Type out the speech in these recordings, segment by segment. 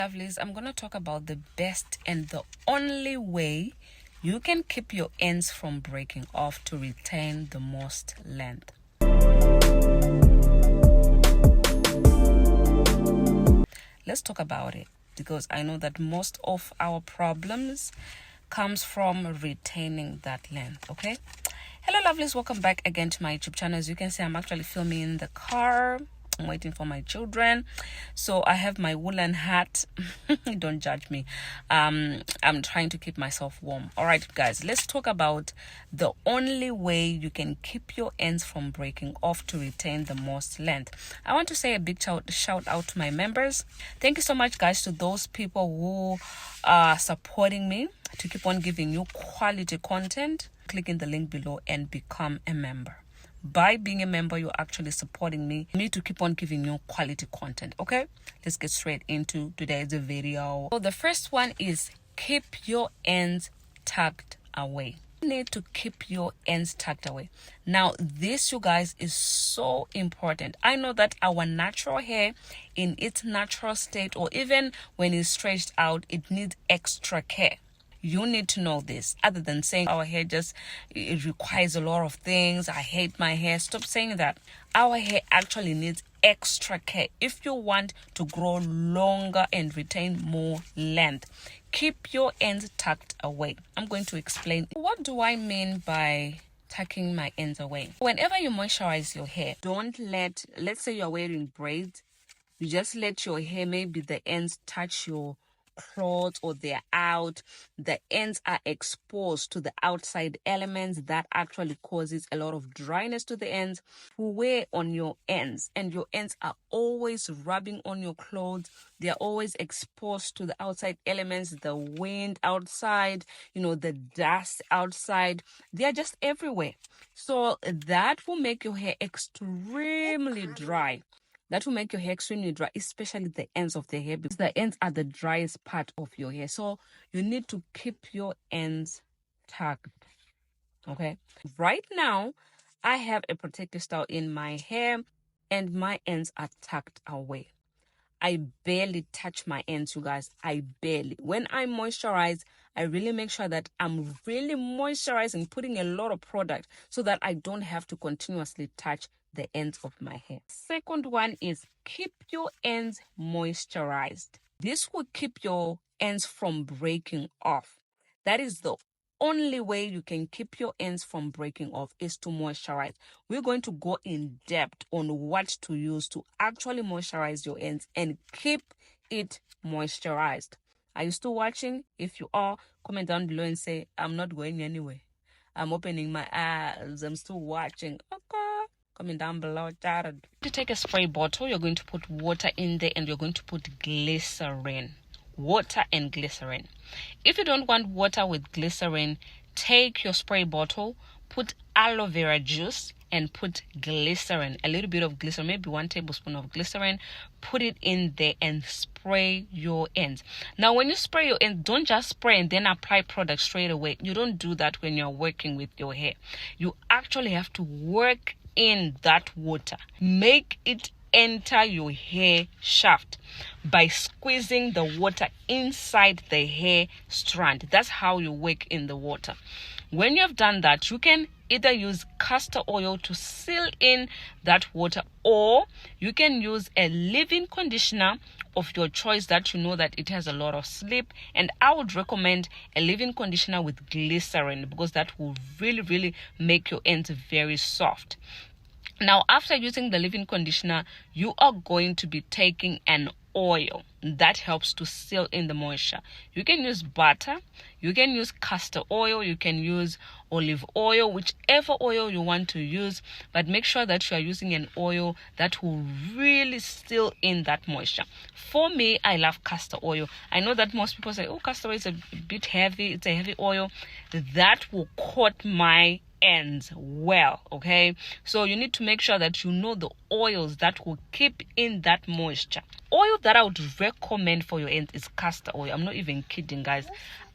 Lovelies, I'm going to talk about the best and the only way you can keep your ends from breaking off to retain the most length. Let's talk about it, because I know that most of our problems comes from retaining that length. Okay, hello lovelies, welcome back again to my YouTube channel. As you can see, I'm actually filming in the car. I'm waiting for my children, so I have my woolen hat. Don't judge me. I'm trying to keep myself warm. All right guys, let's talk about the only way you can keep your ends from breaking off to retain the most length. I want to say a big shout out to my members. Thank you so much guys, to those people who are supporting me to keep on giving you quality content. Click in the link below and become a member. By being a member, you're actually supporting me to keep on giving you quality content. Okay, let's get straight into today's video. So the first one is keep your ends tucked away. You need to keep your ends tucked away. Now this, you guys, is so important. I know that our natural hair in its natural state, or even when it's stretched out, it needs extra care. You need to know this. Other than saying our hair it requires a lot of things, I hate my hair, stop saying that. Our hair actually needs extra care if you want to grow longer and retain more length. Keep your ends tucked away. I'm going to explain. What do I mean by tucking my ends away? Whenever you moisturize your hair, don't let's say you're wearing braids, you just let your hair, maybe the ends touch your clothes, or they're out, the ends are exposed to the outside elements that actually causes a lot of dryness to the ends. You wear on your ends, and your ends are always rubbing on your clothes, they're always exposed to the outside elements, the wind outside, the dust outside, they're just everywhere. So that will make your hair extremely dry. That will make your hair extremely dry, especially the ends of the hair, because the ends are the driest part of your hair. So you need to keep your ends tucked. Okay. Right now, I have a protective style in my hair, and my ends are tucked away. I barely touch my ends, you guys. I barely. When I moisturize, I really make sure that I'm really moisturizing, putting a lot of product, so that I don't have to continuously touch the ends of my hair. Second one is keep your ends moisturized. This will keep your ends from breaking off. That is the only way you can keep your ends from breaking off, is to moisturize. We're going to go in depth on what to use to actually moisturize your ends and keep it moisturized. Are you still watching? If you are, comment down below and say, I'm not going anywhere. I'm opening my eyes. I'm still watching. Okay. Comment down below. To take a spray bottle, you're going to put water in there, and you're going to put glycerin. Water and glycerin. If you don't want water with glycerin, take your spray bottle, put aloe vera juice, and put glycerin, a little bit of glycerin, maybe 1 tablespoon of glycerin. Put it in there and spray your ends. Now when you spray your ends, don't just spray and then apply product straight away. You don't do that when you're working with your hair. You actually have to work in that water. Make it enter your hair shaft by squeezing the water inside the hair strand. That's how you work in the water. When you have done that, you can either use castor oil to seal in that water, or you can use a leave-in conditioner of your choice that you know that it has a lot of slip. And I would recommend a leave-in conditioner with glycerin, because that will really make your ends very soft. Now, after using the leave-in conditioner, you are going to be taking an oil that helps to seal in the moisture. You can use butter, you can use castor oil, you can use olive oil, whichever oil you want to use, but make sure that you are using an oil that will really seal in that moisture. For me, I love castor oil. I know that most people say, oh, castor oil is a bit heavy, it's a heavy oil. That will coat my ends well. Okay, so you need to make sure that you know the oils that will keep in that moisture. Oil that I would recommend for your ends is castor oil. I'm not even kidding, guys.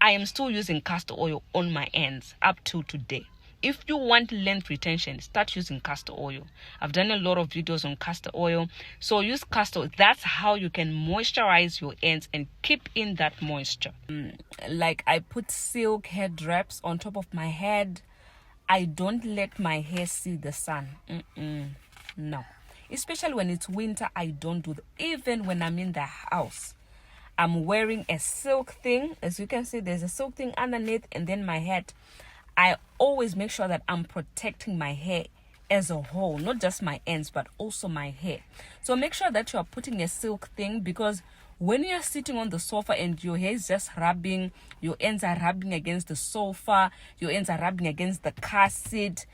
I am still using castor oil on my ends up till today. If you want length retention, start using castor oil. I've done a lot of videos on castor oil. So use castor. That's how you can moisturize your ends and keep in that moisture. Like I put silk head wraps on top of my head. I don't let my hair see the sun. No. Especially when it's winter, I don't do that. Even when I'm in the house, I'm wearing a silk thing. As you can see, there's a silk thing underneath, and then my head. I always make sure that I'm protecting my hair as a whole, not just my ends, but also my hair. So make sure that you are putting a silk thing, because when you're sitting on the sofa and your hair is just rubbing, your ends are rubbing against the sofa, your ends are rubbing against the car seat,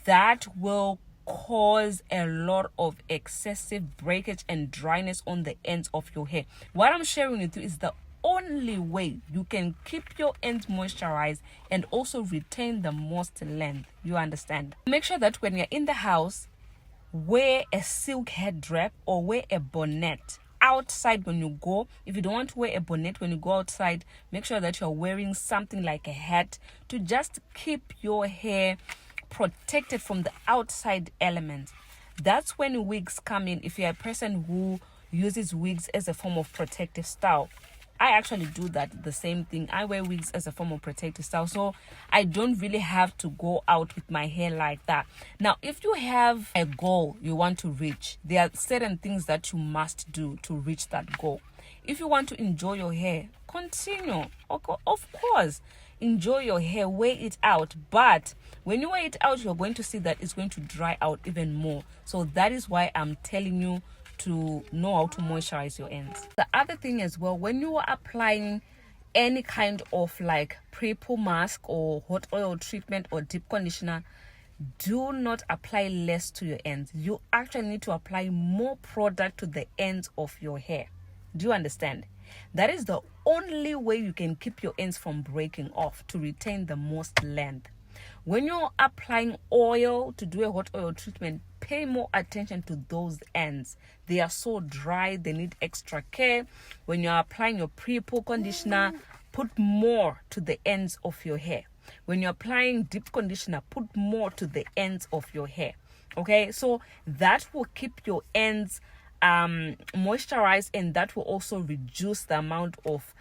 that will cause a lot of excessive breakage and dryness on the ends of your hair. What I'm sharing with you is the only way you can keep your ends moisturized and also retain the most length. You understand? Make sure that when you're in the house, wear a silk head wrap or wear a bonnet. Outside when you go, if you don't want to wear a bonnet when you go outside, make sure that you're wearing something like a hat to just keep your hair protected from the outside elements. That's when wigs come in. If you're a person who uses wigs as a form of protective style, I actually do that, the same thing. I wear wigs as a form of protective style, so I don't really have to go out with my hair like that. Now, if you have a goal you want to reach, there are certain things that you must do to reach that goal. If you want to enjoy your hair, continue. Of course, enjoy your hair, wear it out. But when you wear it out, you're going to see that it's going to dry out even more. So that is why I'm telling you to know how to moisturize your ends. The other thing as well, when you are applying any kind of like pre-poo mask or hot oil treatment or deep conditioner, do not apply less to your ends. You actually need to apply more product to the ends of your hair. Do you understand? That is the only way you can keep your ends from breaking off to retain the most length. When you're applying oil to do a hot oil treatment, pay more attention to those ends. They are so dry, they need extra care. When you're applying your pre-poo conditioner, put more to the ends of your hair. When you're applying deep conditioner, put more to the ends of your hair. Okay, so that will keep your ends moisturized, and that will also reduce the amount of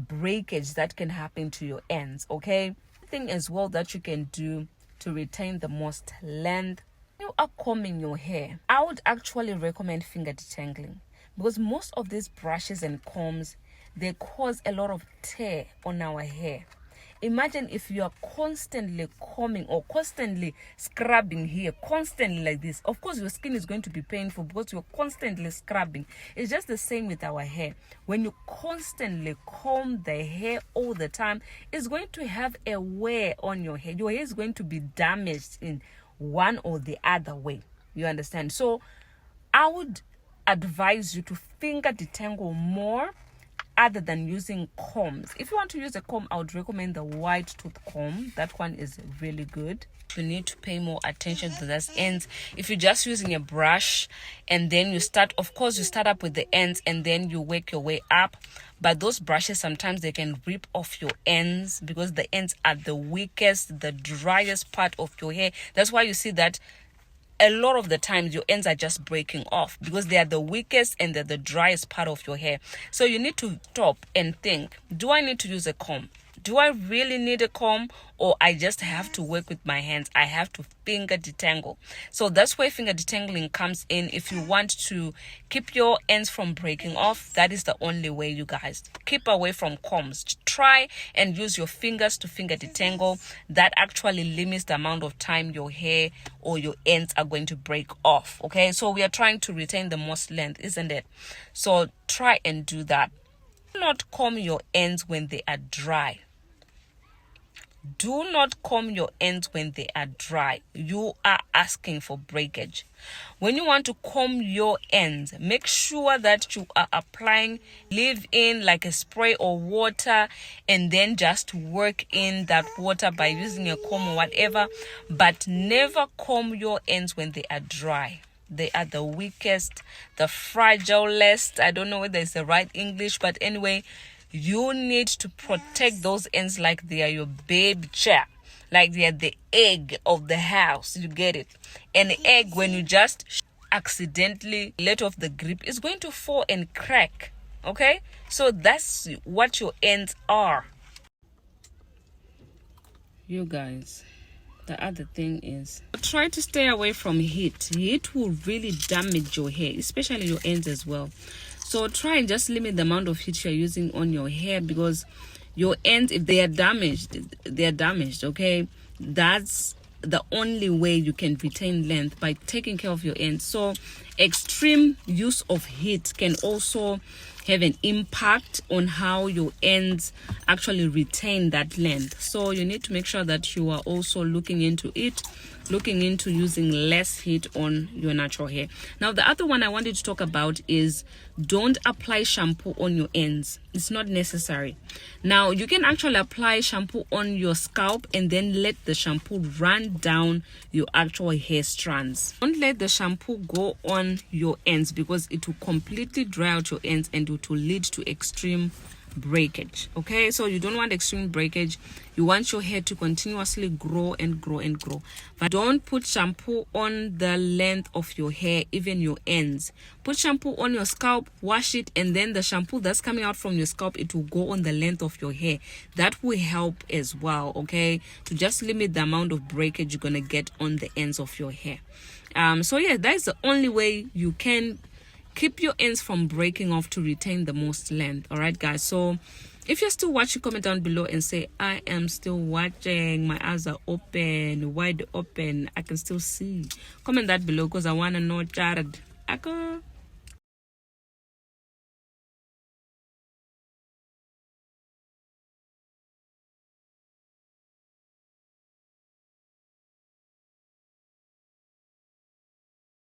breakage that can happen to your ends. Okay, thing as well that you can do to retain the most length, you are combing your hair, I would actually recommend finger detangling, because most of these brushes and combs, they cause a lot of tear on our hair. Imagine if you are constantly combing or constantly scrubbing here, constantly like this. Of course, your skin is going to be painful because you're constantly scrubbing. It's just the same with our hair. When you constantly comb the hair all the time, it's going to have a wear on your hair. Your hair is going to be damaged in one or the other way. You understand? So I would advise you to finger detangle more other than using combs. If you want to use a comb, I would recommend the wide tooth comb. That one is really good. You need to pay more attention to those ends. If you're just using a brush and then you start, of course, you start up with the ends and then you work your way up. But those brushes, sometimes they can rip off your ends because the ends are the weakest, the driest part of your hair. That's why you see that a lot of the times your ends are just breaking off because they are the weakest and they're the driest part of your hair. So you need to stop and think, do I need to use a comb? Do I really need a comb, or I just have to work with my hands? I have to finger detangle. So that's where finger detangling comes in. If you want to keep your ends from breaking off, that is the only way, you guys. Keep away from combs. Try and use your fingers to finger detangle. That actually limits the amount of time your hair or your ends are going to break off. Okay, so we are trying to retain the most length, isn't it? So try and do that. Do not comb your ends when they are dry. Do not comb your ends when they are dry. You are asking for breakage. When you want to comb your ends, make sure that you are applying leave-in like a spray or water, and then just work in that water by using a comb or whatever. But never comb your ends when they are dry. They are the weakest, the fragilest. I don't know whether it's the right English, but anyway, you need to protect those ends like they are your baby chair. like they're the egg of the house. You get it? An egg, when you just accidentally let off the grip, is going to fall and crack. Okay, so that's what your ends are. You guys, the other thing is, try to stay away from heat. Heat will really damage your hair, especially your ends as well. So try and just limit the amount of heat you're using on your hair, because your ends, if they are damaged, they are damaged. Okay, that's the only way you can retain length, by taking care of your ends. So extreme use of heat can also have an impact on how your ends actually retain that length. So you need to make sure that you are also looking into using less heat on your natural hair. Now, the other one I wanted to talk about is, don't apply shampoo on your ends. It's not necessary. Now, you can actually apply shampoo on your scalp and then let the shampoo run down your actual hair strands. Don't let the shampoo go on your ends, because it will completely dry out your ends and it will lead to extreme breakage. Okay, so you don't want extreme breakage. You want your hair to continuously grow and grow and grow. But don't put shampoo on the length of your hair, even your ends. Put shampoo on your scalp, wash it, and then the shampoo that's coming out from your scalp, it will go on the length of your hair. That will help as well, okay, to just limit the amount of breakage you're gonna get on the ends of your hair. So yeah, that's the only way you can keep your ends from breaking off to retain the most length. All right, guys. So if you're still watching, comment down below and say, I am still watching. My eyes are open, wide open. I can still see. Comment that below, because I want to know, Jared.